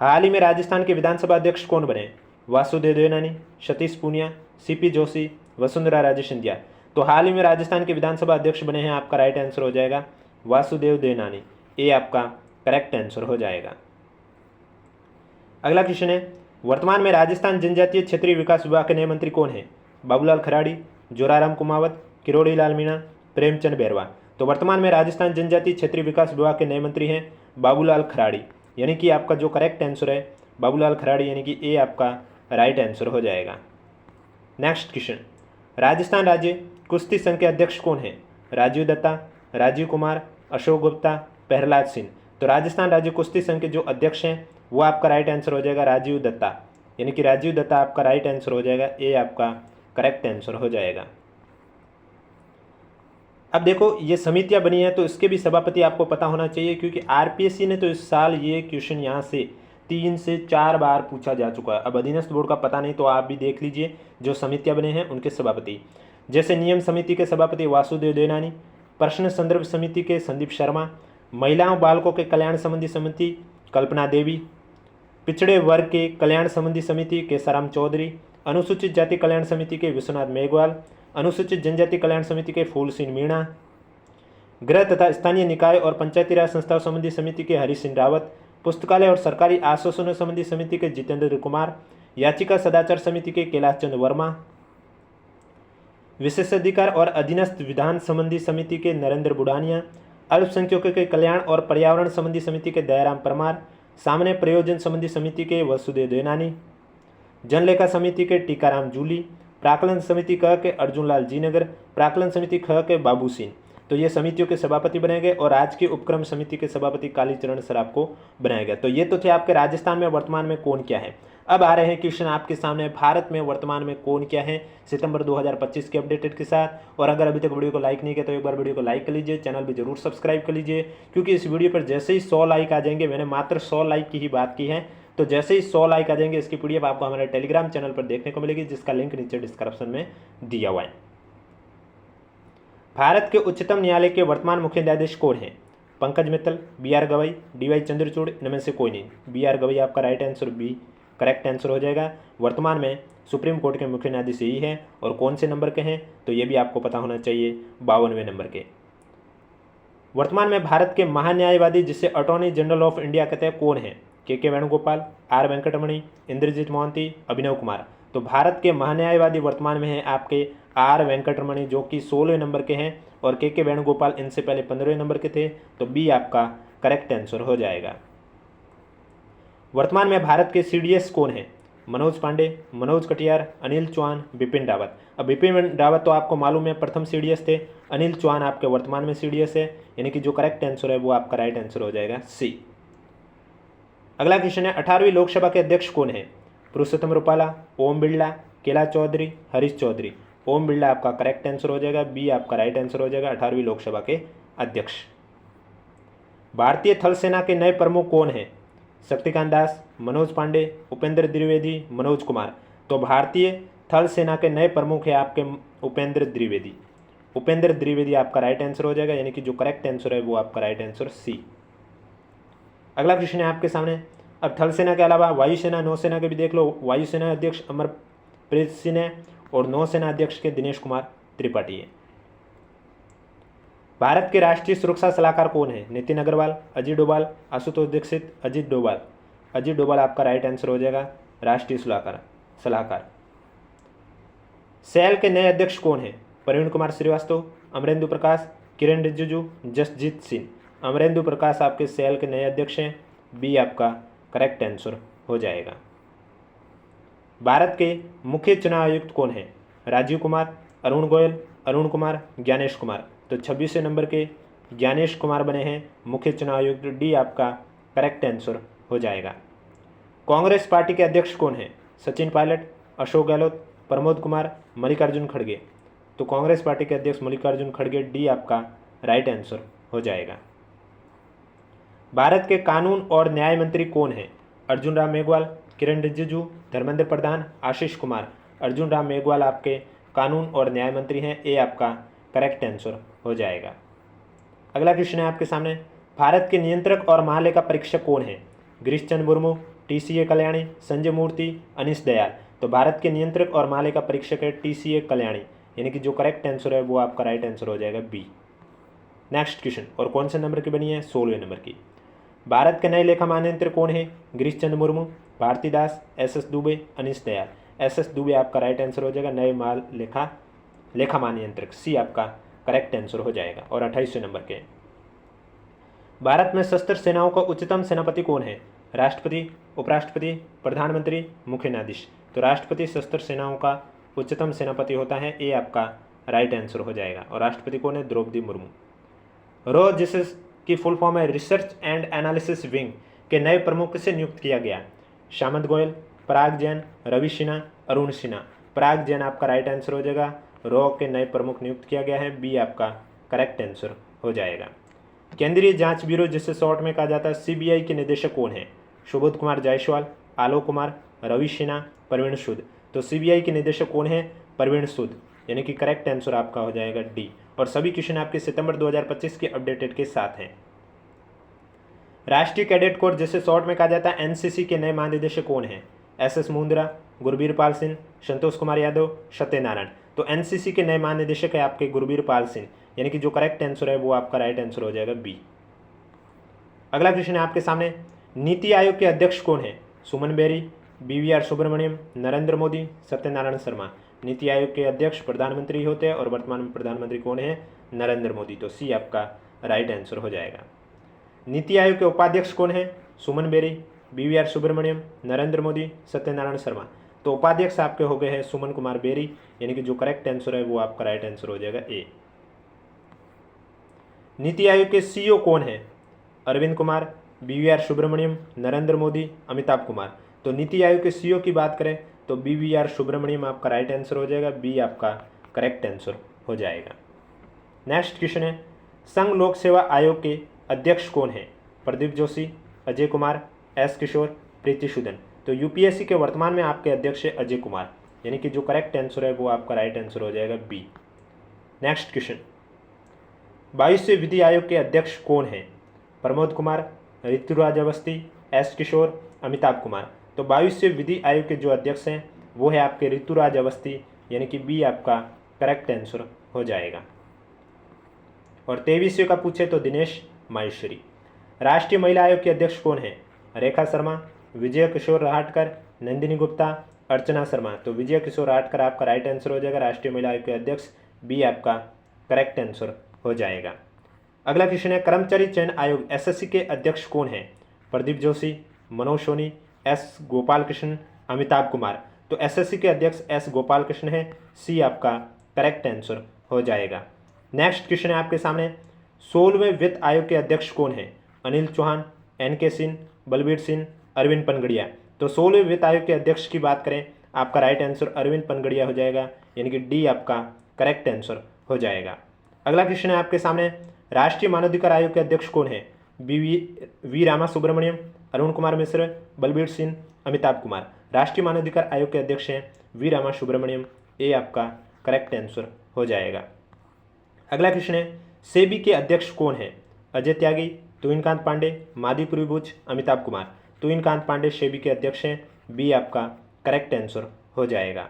हाल ही में राजस्थान के विधानसभा अध्यक्ष कौन बने? वासुदेव देवनानी, सतीश पूनिया, CP जोशी, वसुंधरा राजे सिंधिया। तो हाल ही में राजस्थान के विधानसभा अध्यक्ष बने हैं, आपका राइट आंसर हो जाएगा वासुदेव देवनानी, ये आपका करेक्ट आंसर हो जाएगा। अगला क्वेश्चन है, वर्तमान में राजस्थान जनजातीय क्षेत्रीय विकास विभाग के नए मंत्री कौन है? बाबूलाल खराड़ी, जोराराम कुमावत, किरोड़ी लाल मीणा, प्रेमचंद बैरवा। तो वर्तमान में राजस्थान जनजातीय क्षेत्रीय विकास विभाग के नए मंत्री हैं बाबूलाल खराड़ी, यानी कि आपका जो करेक्ट आंसर है बाबूलाल खराड़ी, यानी कि ए आपका राइट आंसर हो जाएगा। नेक्स्ट क्वेश्चन, राजस्थान राज्य कुश्ती संघ के अध्यक्ष कौन है? राजीव दत्ता, राजीव कुमार, अशोक गुप्ता, प्रहलाद सिंह। तो राजस्थान राज्य कुश्ती संघ के जो अध्यक्ष हैं वो आपका राइट आंसर हो जाएगा राजीव दत्ता, यानी कि राजीव दत्ता आपका राइट आंसर हो जाएगा, ए आपका करेक्ट आंसर हो जाएगा। अब देखो, ये समितियां बनी है तो इसके भी सभापति आपको पता होना चाहिए, क्योंकि RPSC ने तो इस साल ये क्वेश्चन यहाँ से 3 से 4 बार पूछा जा चुका है। अब अधीनस्थ बोर्ड का पता नहीं तो आप भी देख लीजिए जो समितियां बने हैं उनके सभापति, जैसे नियम समिति के सभापति वासुदेव देवनानी, प्रश्न संदर्भ समिति के संदीप शर्मा, महिलाओं बालकों के कल्याण संबंधी समिति कल्पना देवी, पिछड़े वर्ग के कल्याण संबंधी समिति केसाराम चौधरी, अनुसूचित जाति कल्याण समिति के विश्वनाथ मेघवाल, अनुसूचित जनजाति कल्याण समिति के फूल सिंह मीणा, गृह तथा स्थानीय निकाय और पंचायती राज संस्थाओं संबंधी समिति के हरि सिंह रावत, पुस्तकालय और सरकारी आश्वासनों संबंधी समिति के जितेंद्र कुमार, याचिका सदाचार समिति के कैलाश चंद्र वर्मा, विशेषाधिकार और अधीनस्थ विधान संबंधी समिति के नरेंद्र बुडानिया, अल्पसंख्यकों के कल्याण और पर्यावरण संबंधी समिति के दयाराम परमार, सामान्य प्रयोजन संबंधी समिति के वसुदेव देवनानी, जनलेखा समिति के टीकाराम जूली, प्राकलन समिति क के अर्जुन लाल जीनगर, प्राकलन समिति ख के बाबू सिंह। तो ये समितियों के सभापति बनाए गए और आज की उपक्रम समिति के सभापति कालीचरण सराफ को बनाया गया। तो ये तो थे आपके राजस्थान में वर्तमान में कौन क्या है। अब आ रहे हैं क्वेश्चन आपके सामने भारत में वर्तमान में कौन क्या है सितंबर 2025 के अपडेटेड के साथ। और अगर अभी तक वीडियो को लाइक नहीं किया तो एक बार वीडियो को लाइक कर लीजिए, चैनल भी जरूर सब्सक्राइब कर लीजिए, क्योंकि इस वीडियो पर जैसे ही 100 लाइक आ जाएंगे, मैंने मात्र 100 लाइक की ही बात की है, तो जैसे ही 100 लाइक आ जाएंगे इसकी पीडीएफ आपको हमारे टेलीग्राम चैनल पर देखने को मिलेगी, जिसका लिंक नीचे डिस्क्रिप्शन में दिया हुआ है। भारत के उच्चतम न्यायालय के वर्तमान मुख्य न्यायाधीश कौन है? पंकज मित्तल, बी.आर. गवई, डी.वाई. चंद्रचूड़, इनमें से कोई नहीं। बी.आर. गवई आपका right answer, B correct answer हो जाएगा। वर्तमान में सुप्रीम कोर्ट के मुख्य न्यायाधीश यही है। और कौन से नंबर के हैं तो ये भी आपको पता होना चाहिए, 52वें नंबर के। वर्तमान में भारत के महान्यायवादी जिसे अटॉर्नी जनरल ऑफ इंडिया कहते हैं कौन है? के वेणुगोपाल, आर वेंकटरमणि, इंद्रजीत मोहंती, अभिनव कुमार। तो भारत के महान्यायवादी वर्तमान में हैं आपके आर वेंकटरमणि जो कि 16वें नंबर के हैं, और के वेणुगोपाल इनसे पहले 15वें नंबर के थे। तो बी आपका करेक्ट आंसर हो जाएगा। वर्तमान में भारत के सीडीएस कौन है? मनोज पांडे, मनोज कटियार, अनिल चौहान, बिपिन रावत। अब बिपिन रावत तो आपको मालूम है प्रथम सीडीएस थे, अनिल चौहान आपके वर्तमान में सीडीएस है, यानी कि जो करेक्ट आंसर है वो आपका राइट आंसर हो जाएगा, सी। अगला क्वेश्चन है 18वीं लोकसभा के अध्यक्ष कौन है? पुरुषोत्तम रूपाला, ओम बिरला, कैलाश चौधरी, हरीश चौधरी। ओम बिरला आपका करेक्ट आंसर हो जाएगा, बी आपका राइट आंसर हो जाएगा, 18वीं लोकसभा के अध्यक्ष। भारतीय थल सेना के नए प्रमुख कौन हैं? शक्तिकांत दास, मनोज पांडे, उपेंद्र द्विवेदी, मनोज कुमार। तो भारतीय थल सेना के नए प्रमुख है आपके उपेंद्र द्विवेदी। उपेंद्र द्विवेदी आपका राइट आंसर हो जाएगा, यानी कि जो करेक्ट आंसर है वो आपका राइट आंसर, सी। अगला क्वेश्चन है आपके सामने। अब थल सेना के अलावा वायुसेना, नौसेना के भी देख लो। वायुसेना अध्यक्ष अमरप्रीत सिंह है और नौसेना अध्यक्ष के दिनेश कुमार त्रिपाठी है। भारत के राष्ट्रीय सुरक्षा सलाहकार कौन है? नितिन अग्रवाल, अजीत डोभाल, आशुतोष दीक्षित, अजीत डोभाल। अजीत डोभाल आपका राइट आंसर हो जाएगा, राष्ट्रीय सलाहकार। सेल के नए अध्यक्ष कौन है? प्रवीण कुमार श्रीवास्तव, अमरेंदु प्रकाश, किरण रिजिजू, जसजीत सिंह। अमरेंदु प्रकाश आपके सेल के नए अध्यक्ष हैं, बी आपका करेक्ट आंसर हो जाएगा। भारत के मुख्य चुनाव आयुक्त कौन है? राजीव कुमार, अरुण गोयल, अरुण कुमार, ज्ञानेश कुमार। तो 26वें नंबर के ज्ञानेश कुमार बने हैं मुख्य चुनाव आयुक्त, डी आपका करेक्ट आंसर हो जाएगा। कांग्रेस पार्टी के अध्यक्ष कौन है? सचिन पायलट, अशोक गहलोत, प्रमोद कुमार, मल्लिकार्जुन खड़गे। तो कांग्रेस पार्टी के अध्यक्ष मल्लिकार्जुन खड़गे, डी आपका राइट आंसर हो जाएगा। भारत के कानून और न्याय मंत्री कौन है? अर्जुन राम मेघवाल, किरण रिजिजू, धर्मेंद्र प्रधान, आशीष कुमार। अर्जुन राम मेघवाल आपके कानून और न्याय मंत्री हैं, ए आपका करेक्ट आंसर हो जाएगा। अगला क्वेश्चन है आपके सामने। भारत के नियंत्रक और महालेखा परीक्षक कौन है? गिरीश चंद्र मुर्मू, टीसीए कल्याणी, संजय मूर्ति, अनीश दयाल। तो भारत के नियंत्रक और महालेखा परीक्षक है टीसीए कल्याणी, यानी कि जो करेक्ट आंसर है वो आपका राइट आंसर हो जाएगा, बी। नेक्स्ट क्वेश्चन, और कौन से नंबर की बनी है? 16वें नंबर की। भारत के नए लेखा महानियंत्रक कौन है? गिरीश चंद्र मुर्मू, भारती दास, एस दुबे, अनीश दयाल। एस दुबे आपका राइट आंसर हो जाएगा, नए लेखा महानियंत्रक, सी आपका करेक्ट आंसर हो जाएगा। और 28वें नंबर के। भारत में सशस्त्र सेनाओं का उच्चतम सेनापति कौन है? राष्ट्रपति, उपराष्ट्रपति, प्रधानमंत्री, मुख्य न्यायाधीश। तो राष्ट्रपति सशस्त्र सेनाओं का उच्चतम सेनापति होता है, ए आपका राइट आंसर हो जाएगा। और राष्ट्रपति कौन है? द्रौपदी मुर्मू। रो जिसे की फुल फॉर्म है रिसर्च एंड एनालिसिस विंग के नए प्रमुख से नियुक्त किया गया? सामंत गोयल, पराग जैन, रवि सिन्हा, अरुण सिन्हा। पराग जैन आपका राइट आंसर हो जाएगा। रो के नए प्रमुख नियुक्त किया गया है, बी आपका करेक्ट आंसर हो जाएगा। केंद्रीय जांच ब्यूरो जिसे शॉर्ट में कहा जाता है सीबीआई के निदेशक कौन है? सुबोध कुमार जायसवाल, आलोक कुमार, रवि सिन्हा, प्रवीण सूद। तो सीबीआई के निदेशक कौन है? प्रवीण सूद, यानी कि करेक्ट आंसर आपका हो जाएगा, डी। और सभी क्वेश्चन आपके सितंबर 2025 के अपडेटेड के साथ हैं। राष्ट्रीय कैडेट कोर जिसे शॉर्ट में कहा जाता है एनसीसी के नए महानिदेशक कौन है? एसएस मुंद्रा, गुरबीर पाल सिंह, संतोष कुमार यादव, सत्यनारायण। तो एनसीसी के नए महानिदेशक है आपके गुरबीर पाल सिंह, यानी कि जो करेक्ट आंसर है वो आपका राइट आंसर हो जाएगा, बी। अगला क्वेश्चन है आपके सामने। नीति आयोग के अध्यक्ष कौन है? सुमन बेरी, बीवीआर सुब्रमण्यम, नरेंद्र मोदी, सत्यनारायण शर्मा। नीति आयोग के अध्यक्ष प्रधानमंत्री होते हैं और वर्तमान में प्रधानमंत्री कौन है? नरेंद्र मोदी। तो सी आपका राइट आंसर हो जाएगा। नीति आयोग के उपाध्यक्ष कौन है? सुमन बेरी, बीवीआर सुब्रमण्यम, नरेंद्र मोदी, सत्यनारायण शर्मा। तो उपाध्यक्ष आपके हो गए हैं सुमन कुमार बेरी, यानी कि जो करेक्ट आंसर है वो आपका राइट आंसर हो जाएगा, ए। नीति आयोग के सीईओ कौन है? अरविंद कुमार, BVR सुब्रमण्यम, नरेंद्र मोदी, अमिताभ कुमार। तो नीति आयोग के सीईओ की बात करें तो BVR सुब्रमण्यम आपका राइट आंसर हो जाएगा, बी आपका करेक्ट आंसर हो जाएगा। नेक्स्ट क्वेश्चन है, संघ लोक सेवा आयोग के अध्यक्ष कौन है? प्रदीप जोशी, अजय कुमार, एस किशोर, प्रीति सूदन। तो यूपीएससी के वर्तमान में आपके अध्यक्ष है अजय कुमार, यानी कि जो करेक्ट आंसर है वो आपका राइट आंसर हो जाएगा, बी। नेक्स्ट क्वेश्चन, 22वें विधि आयोग के अध्यक्ष कौन है? प्रमोद कुमार, ऋतुराज अवस्थी, एस किशोर, अमिताभ कुमार। तो 22वें विधि आयोग के जो अध्यक्ष हैं वो है आपके ऋतुराज अवस्थी, यानी कि बी आपका करेक्ट आंसर हो जाएगा। और 23वें का पूछे तो दिनेश माहेश्वरी। राष्ट्रीय महिला आयोग के अध्यक्ष कौन है? रेखा शर्मा, विजय किशोर राहटकर, नंदिनी गुप्ता, अर्चना शर्मा। तो विजय किशोर राहटकर आपका राइट आंसर हो जाएगा, राष्ट्रीय महिला आयोग के अध्यक्ष, बी आपका करेक्ट आंसर हो जाएगा। अगला क्वेश्चन है, कर्मचारी चयन आयोग SSC के अध्यक्ष कौन है? प्रदीप जोशी, मनोज सोनी, एस गोपाल कृष्ण, अमिताभ कुमार। तो SSC के अध्यक्ष एस गोपाल कृष्ण है, सी आपका करेक्ट आंसर हो जाएगा। नेक्स्ट क्वेश्चन है आपके सामने, 16वें वित्त आयोग के अध्यक्ष कौन है? अनिल चौहान, NK सिंह, बलबीर सिंह, अरविंद पनगड़िया। तो 16वें वित्त आयोग के अध्यक्ष की बात करें, आपका राइट आंसर अरविंद पनगड़िया हो जाएगा, यानी कि डी आपका करेक्ट आंसर हो जाएगा। अगला क्वेश्चन है आपके सामने, राष्ट्रीय मानवाधिकार आयोग के अध्यक्ष कौन है? वी रामा सुब्रमण्यम, अरुण कुमार मिश्र, बलबीर सिंह, अमिताभ कुमार। राष्ट्रीय मानवाधिकार आयोग के अध्यक्ष हैं वी रामा सुब्रमण्यम, ए आपका करेक्ट आंसर हो जाएगा। अगला क्वेश्चन है, सेबी के अध्यक्ष कौन है? अजय त्यागी, तुहिनकांत पांडे, माधीपुरी बुच, अमिताभ कुमार। तुहिनकांत पांडे सेबी के अध्यक्ष हैं, बी आपका करेक्ट आंसर हो जाएगा।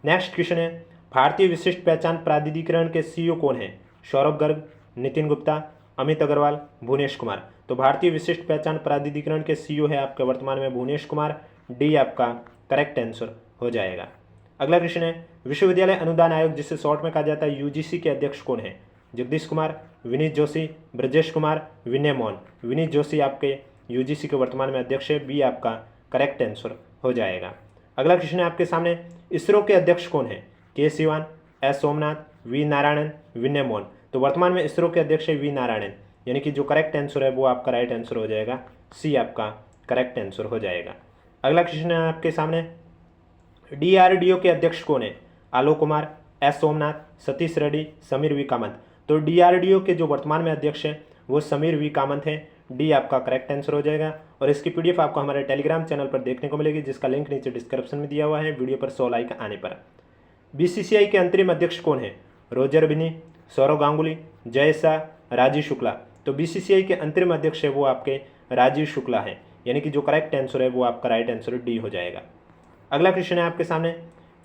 नेक्स्ट क्वेश्चन है, भारतीय विशिष्ट पहचान प्राधिकरण के सीईओ कौन है? सौरभ गर्ग, नितिन गुप्ता, अमित अग्रवाल, भुवनेश कुमार। तो भारतीय विशिष्ट पहचान प्राधिकरण के सीईओ है आपके वर्तमान में भुवनेश कुमार, डी आपका करेक्ट आंसर हो जाएगा। अगला क्वेश्चन है, विश्वविद्यालय अनुदान आयोग जिसे शॉर्ट में कहा जाता है UGC के अध्यक्ष कौन है? जगदीश कुमार, विनीत जोशी, ब्रजेश कुमार, विनय मोहन। विनीत जोशी आपके UGC के वर्तमान में अध्यक्ष है, बी आपका करेक्ट आंसर हो जाएगा। अगला क्वेश्चन है आपके सामने, इसरो के अध्यक्ष कौन है? के सिवान, एस सोमनाथ, वी नारायणन, विनय मोहन। तो वर्तमान में इसरो के अध्यक्ष है वी नारायणन, यानी कि जो करेक्ट आंसर है वो आपका राइट आंसर हो जाएगा, सी आपका करेक्ट आंसर हो जाएगा। अगला क्वेश्चन है आपके सामने, DRDO के अध्यक्ष कौन है? Alok Kumar, S Somnath, Satish Reddy, Sameer we Kamat. तो DRDO के जो वर्तमान में अध्यक्ष हैं वो समीर वी कामत हैं, डी आपका करेक्ट आंसर हो जाएगा। और इसकी PDF आपको हमारे टेलीग्राम चैनल पर देखने को मिलेगी, जिसका लिंक नीचे डिस्क्रिप्शन में दिया हुआ है, वीडियो पर 100 लाइक आने पर। BCCI के अंतरिम अध्यक्ष कौन है? रोजर बिनी, सौरव गांगुली, जय शाह, राजीव शुक्ला। तो BCCI के अंतरिम अध्यक्ष है वो आपके राजीव शुक्ला हैं, यानी कि जो करेक्ट आंसर है वो आपका राइट आंसर डी हो जाएगा। अगला क्वेश्चन है आपके सामने,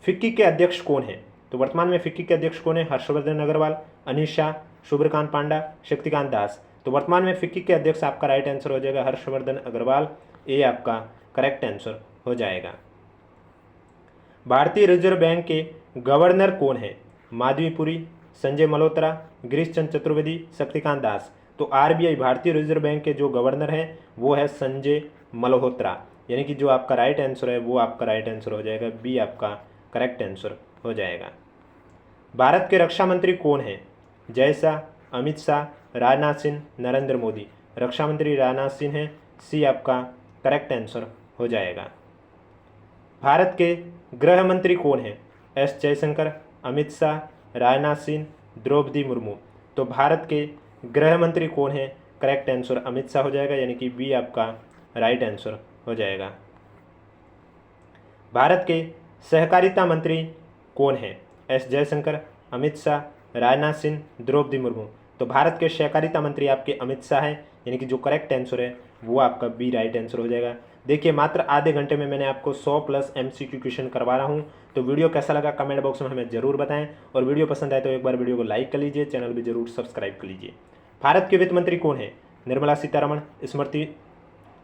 फिक्की के अध्यक्ष कौन है? तो वर्तमान में फिक्की के अध्यक्ष कौन है? हर्षवर्धन अग्रवाल, अनिश शाह, शुभ्रकांत पांडा, शक्तिकांत दास। तो वर्तमान में फिक्की के अध्यक्ष आपका राइट आंसर हो जाएगा हर्षवर्धन अग्रवाल, ए आपका करेक्ट आंसर हो जाएगा। भारतीय रिजर्व बैंक के गवर्नर कौन है? माधवीपुरी, संजय मल्होत्रा, गिरीश चंद्र चतुर्वेदी, शक्तिकांत दास। तो RBI भारतीय रिजर्व बैंक के जो गवर्नर हैं वो है संजय मल्होत्रा, यानी कि जो आपका राइट आंसर है वो आपका राइट आंसर हो जाएगा, बी आपका करेक्ट आंसर हो जाएगा। भारत के रक्षा मंत्री कौन है? जय शाह, अमित शाह, राजनाथ सिंह, नरेंद्र मोदी। रक्षा मंत्री राजनाथ सिंह हैं, सी आपका करेक्ट आंसर हो जाएगा। भारत के गृह मंत्री कौन है? एस जयशंकर, अमित शाह, राजनाथ सिंह, द्रौपदी मुर्मू। तो भारत के गृह मंत्री कौन है? करेक्ट आंसर अमित शाह हो जाएगा, यानी कि बी आपका राइट आंसर हो जाएगा। भारत के सहकारिता मंत्री कौन है? एस जयशंकर, अमित शाह, राजनाथ सिंह, द्रौपदी मुर्मू। तो भारत के सहकारिता मंत्री आपके अमित शाह हैं, यानी कि जो करेक्ट आंसर है वो आपका बी राइट आंसर हो जाएगा। देखिए, मात्र आधे घंटे में मैंने आपको 100+ MCQ क्वेश्चन करवा रहा हूँ। तो वीडियो कैसा लगा कमेंट बॉक्स में हमें ज़रूर बताएं, और वीडियो पसंद आए तो एक बार वीडियो को लाइक कर लीजिए, चैनल भी जरूर सब्सक्राइब कर लीजिए। भारत के वित्त मंत्री कौन है? निर्मला सीतारमण, स्मृति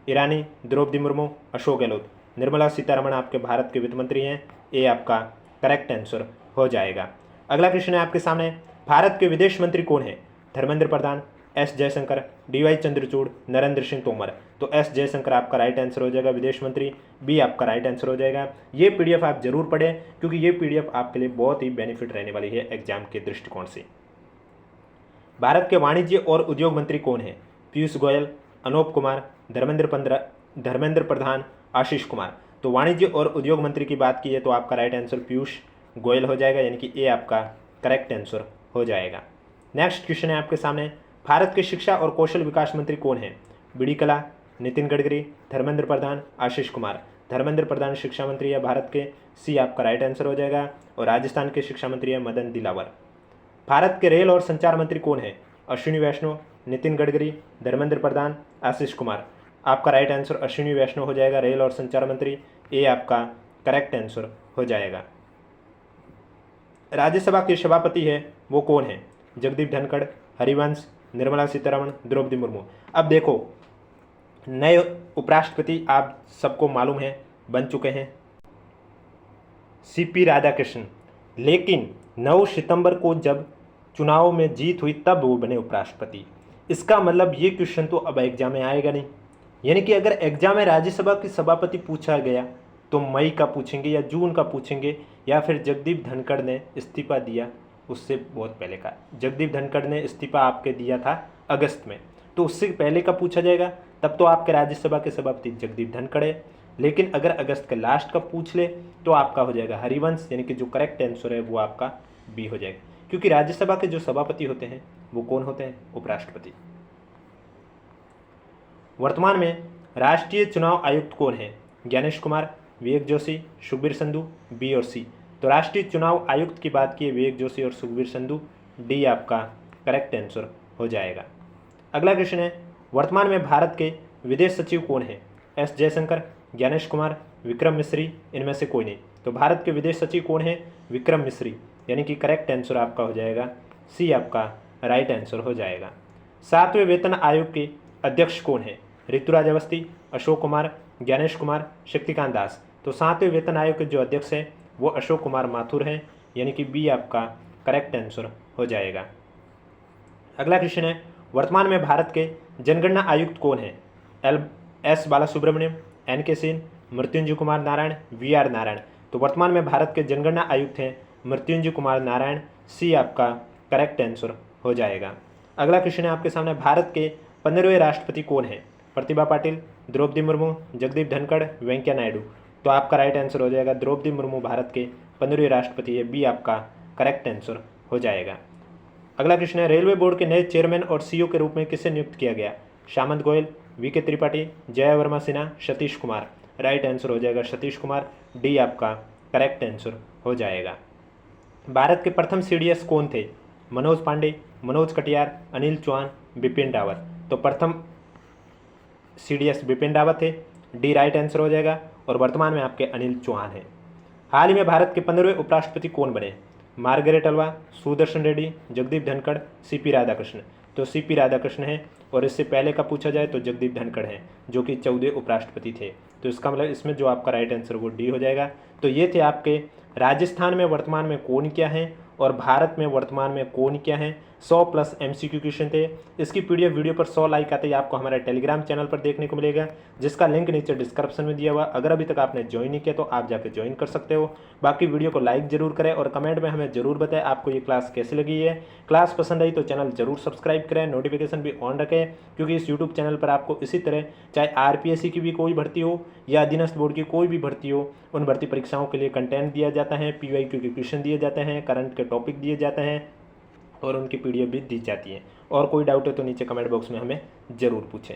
ईरानी, द्रौपदी मुर्मू, अशोक गहलोत। निर्मला सीतारमण आपके भारत के वित्त मंत्री हैं, ए आपका करेक्ट आंसर हो जाएगा। अगला क्वेश्चन है आपके सामने, भारत के विदेश मंत्री कौन है? Dharmendra Pradhan, S Jaishankar, DY Chandrachud, Narendra Singh Tomar. तो एस जयशंकर आपका राइट आंसर हो जाएगा, विदेश मंत्री, बी आपका राइट आंसर हो जाएगा। ये PDF आप जरूर पढ़ें, क्योंकि ये PDF आपके लिए बहुत ही बेनिफिट रहने वाली है एग्जाम के दृष्टिकोण से। भारत के वाणिज्य और उद्योग मंत्री कौन है? पीयूष गोयल, अनूप कुमार, धर्मेंद्र प्रधान, आशीष कुमार। तो वाणिज्य और उद्योग मंत्री की बात की है तो आपका राइट आंसर पीयूष गोयल हो जाएगा, यानी कि ए आपका करेक्ट आंसर हो जाएगा। नेक्स्ट क्वेश्चन है आपके सामने, भारत के शिक्षा और कौशल विकास मंत्री कौन है? बी डी कला, नितिन गडकरी, धर्मेंद्र प्रधान, आशीष कुमार। धर्मेंद्र प्रधान शिक्षा मंत्री है भारत के, सी आपका राइट आंसर हो जाएगा। और राजस्थान के शिक्षा मंत्री है मदन दिलावर। भारत के रेल और संचार मंत्री कौन है? अश्विनी वैष्णव, नितिन गडकरी, धर्मेंद्र प्रधान, आशीष कुमार। आपका राइट आंसर अश्विनी वैष्णव हो जाएगा, रेल और संचार मंत्री, ए आपका करेक्ट आंसर हो जाएगा। राज्यसभा के सभापति है वो कौन है? जगदीप धनखड़, हरिवंश, निर्मला सीतारमण, द्रौपदी मुर्मू। अब देखो, नए उपराष्ट्रपति आप सबको मालूम है बन चुके हैं सीपी राधाकृष्णन, लेकिन 9 सितंबर को जब चुनाव में जीत हुई तब वो बने उपराष्ट्रपति। इसका मतलब ये क्वेश्चन तो अब एग्जाम में आएगा नहीं, यानी कि अगर एग्जाम में राज्यसभा की सभापति पूछा गया तो मई का पूछेंगे या जून का पूछेंगे, या फिर जगदीप धनखड़ ने इस्तीफा दिया उससे बहुत पहले का। जगदीप धनखड़ ने इस्तीफा आपके दिया था अगस्त में, तो उससे पहले का पूछा जाएगा, तब तो आपके राज्यसभा के सभापति जगदीप धनखड़ है। लेकिन अगर अगस्त के लास्ट का पूछ ले तो आपका हो जाएगा हरिवंश, यानी कि जो करेक्ट आंसर है वो आपका बी हो जाएगा, क्योंकि राज्यसभा के जो सभापति होते हैं वो कौन होते हैं? उपराष्ट्रपति। वर्तमान में राष्ट्रीय चुनाव आयुक्त कौन है? ज्ञानेश कुमार, विवेक जोशी, सुखबीर संधू, बी और सी। तो राष्ट्रीय चुनाव आयुक्त की बात की है विवेक जोशी और सुखबीर संधू, डी आपका करेक्ट आंसर हो जाएगा। अगला क्वेश्चन है, वर्तमान में भारत के विदेश सचिव कौन है? एस जयशंकर, ज्ञानेश कुमार, विक्रम मिश्री, इनमें से कोई नहीं। तो भारत के विदेश सचिव कौन है? विक्रम मिश्री, यानी कि करेक्ट आंसर आपका हो जाएगा, सी आपका राइट आंसर हो जाएगा। 7वें वेतन आयोग के अध्यक्ष कौन है? ऋतुराज अवस्थी, अशोक कुमार, ज्ञानेश कुमार, शक्तिकांत दास। तो 7वें वेतन आयोग के जो अध्यक्ष हैं वो अशोक कुमार माथुर हैं, यानी कि बी आपका करेक्ट आंसर हो जाएगा। अगला क्वेश्चन है, वर्तमान में भारत के जनगणना आयुक्त कौन है? एस बालासुब्रमण्यम, एन के सिंह, मृत्युंजय कुमार नारायण, वी आर नारायण। तो वर्तमान में भारत के जनगणना आयुक्त हैं मृत्युंजय कुमार नारायण, सी आपका करेक्ट आंसर हो जाएगा। अगला क्वेश्चन है आपके सामने, भारत के 15वें राष्ट्रपति कौन है? प्रतिभा पाटिल, द्रौपदी मुर्मू, जगदीप धनखड़, वेंकैया नायडू। तो आपका राइट आंसर हो जाएगा द्रौपदी मुर्मू भारत के 15वें राष्ट्रपति है, बी आपका करेक्ट आंसर हो जाएगा। अगला क्वेश्चन है, रेलवे बोर्ड के नए चेयरमैन और सीईओ के रूप में किसे नियुक्त किया गया? सामंत गोयल, वी के त्रिपाठी, जया वर्मा सिन्हा, सतीश कुमार। राइट आंसर हो जाएगा सतीश कुमार, डी आपका करेक्ट आंसर हो जाएगा। भारत के प्रथम सीडीएस कौन थे? मनोज पांडे, मनोज कटियार, अनिल चौहान, बिपिन रावत। तो प्रथम सीडीएस बिपिन रावत थे, डी राइट आंसर हो जाएगा। और वर्तमान में आपके अनिल चौहान हैं। हाल ही में भारत के 15वें उपराष्ट्रपति कौन बने? Margaret Alva, Sudarshan Reddy, Jagdeep Dhankhar, CP Radhakrishnan. तो सीपी राधाकृष्णन है, और इससे पहले का पूछा जाए तो जगदीप धनखड़ हैं, जो कि 14 उपराष्ट्रपति थे। तो इसका मतलब इसमें जो आपका राइट आंसर वो डी हो जाएगा। तो ये थे आपके राजस्थान में वर्तमान में कौन क्या है और भारत में वर्तमान में कौन क्या है। 100+ MCQ क्वेश्चन थे। इसकी PDF वीडियो पर 100 लाइक आते ही आपको हमारे टेलीग्राम चैनल पर देखने को मिलेगा, जिसका लिंक नीचे डिस्क्रिप्शन में दिया हुआ। अगर अभी तक आपने ज्वाइन नहीं किया तो आप जाकर ज्वाइन कर सकते हो। बाकी वीडियो को लाइक जरूर करें और कमेंट में हमें जरूर बताएं आपको ये क्लास कैसी लगी है। क्लास पसंद आई तो चैनल जरूर सब्सक्राइब करें, नोटिफिकेशन भी ऑन रखें, क्योंकि इस यूट्यूब चैनल पर आपको इसी तरह चाहे RPSC की भी कोई भर्ती हो या अधीनस्थ बोर्ड की कोई भी भर्ती हो, उन भर्ती परीक्षाओं के लिए कंटेंट दिया जाता है, PYQ के क्वेश्चन दिए जाते हैं, करंट के टॉपिक दिए जाते हैं और उनकी PDF भी दी जाती है। और कोई डाउट है तो नीचे कमेंट बॉक्स में हमें ज़रूर पूछें।